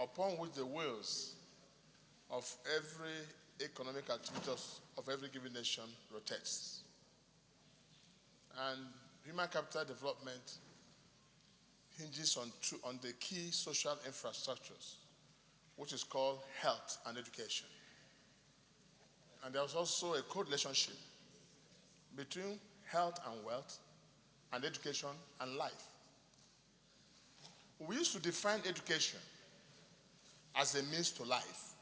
upon which the wheels of every economic activity of every given nation rotates. And human capital development hinges on the key social infrastructures, which is called health and education. And there's also a co-relationship between health and wealth and education and life. We used to define education as a means to life.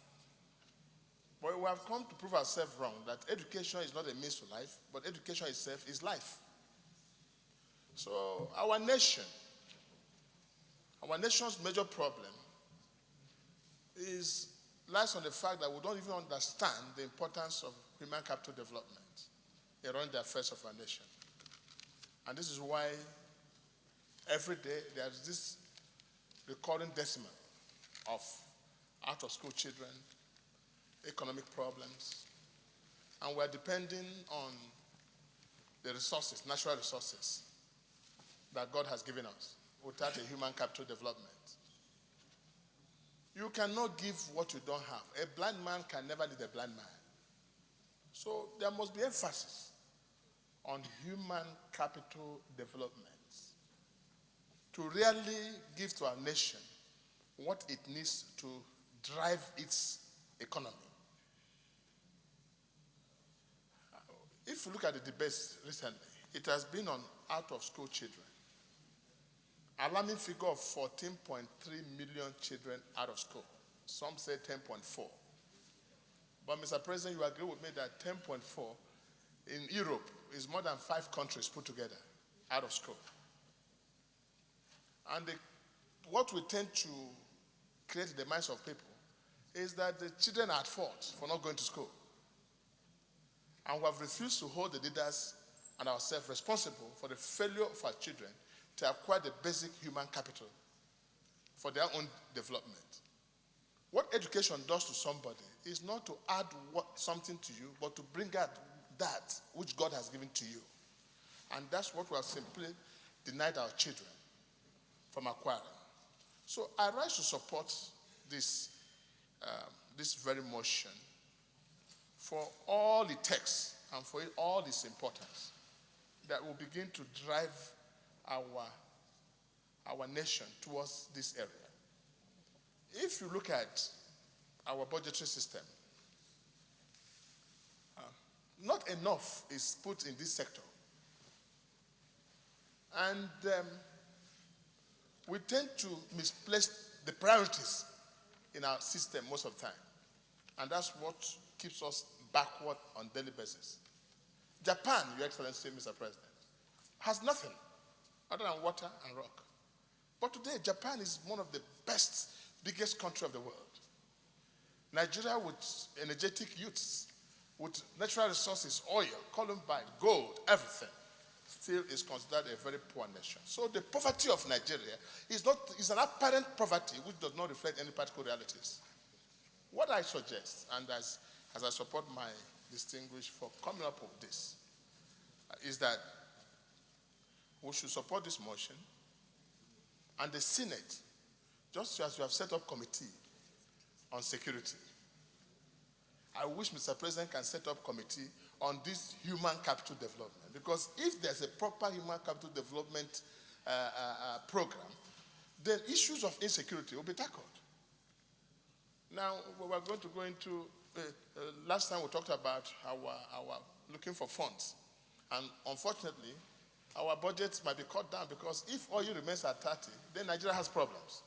But we have come to prove ourselves wrong, that education is not a means to life, but education itself is life. So our nation's major problem lies on the fact that we don't even understand the importance of human capital development around the affairs of our nation. And this is why every day there's this recurring decimal of out-of-school children, economic problems, and we're depending on the resources, natural resources, that God has given us without a human capital development. You cannot give what you don't have. A blind man can never lead a blind man. So there must be emphasis on human capital development to really give to our nation what it needs to drive its economy. If you look at the debates recently, it has been on out-of-school children. Alarming figure of 14.3 million children out of school. Some say 10.4. But Mr. President, you agree with me that 10.4 in Europe is more than 5 countries put together out of school. And what we tend to create in the minds of people is that the children are at fault for not going to school. And we have refused to hold the leaders and ourselves responsible for the failure of our children to acquire the basic human capital for their own development. What education does to somebody is not to add something to you, but to bring out that which God has given to you. And that's what we have simply denied our children from acquiring. So I rise to support this very motion for all it takes and for all its importance, that will begin to drive our nation towards this area. If you look at our budgetary system, not enough is put in this sector. And we tend to misplace the priorities in our system most of the time. And that's what keeps us backward on a daily basis. Japan, Your Excellency, Mr. President, has nothing other than water and rock. But today, Japan is one of the biggest country of the world. Nigeria, with energetic youths, with natural resources, oil, columbine, gold, everything, still is considered a very poor nation. So the poverty of Nigeria is an apparent poverty which does not reflect any practical realities. What I suggest, and as I support my distinguished for coming up with this, is that we should support this motion, and the Senate, just as you have set up committee on security, I wish Mr. President can set up committee on this human capital development, because if there's a proper human capital development program, then issues of insecurity will be tackled. Now, we're going to go into, last time we talked about our looking for funds, and unfortunately, our budgets might be cut down, because if oil remains at 30, then Nigeria has problems.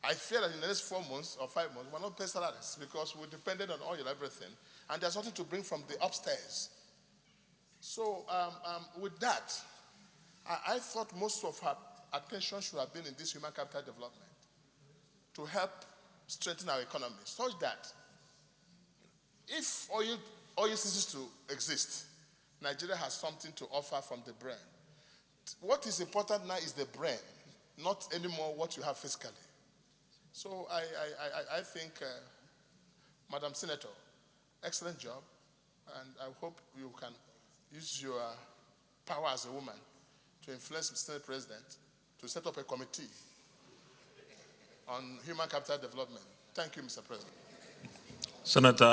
I fear that in the next 4 months or 5 months, we're not paying salaries because we're dependent on oil, everything, and there's nothing to bring from the upstairs. So with that, I thought most of our attention should have been in this human capital development to help strengthen our economy, such that if oil ceases to exist, Nigeria has something to offer from the brain. What is important now is the brain, not anymore what you have physically. So I think, Madam Senator, excellent job, and I hope you can use your power as a woman to influence the Senate President to set up a committee on human capital development. Thank you, Mr. President. Senator,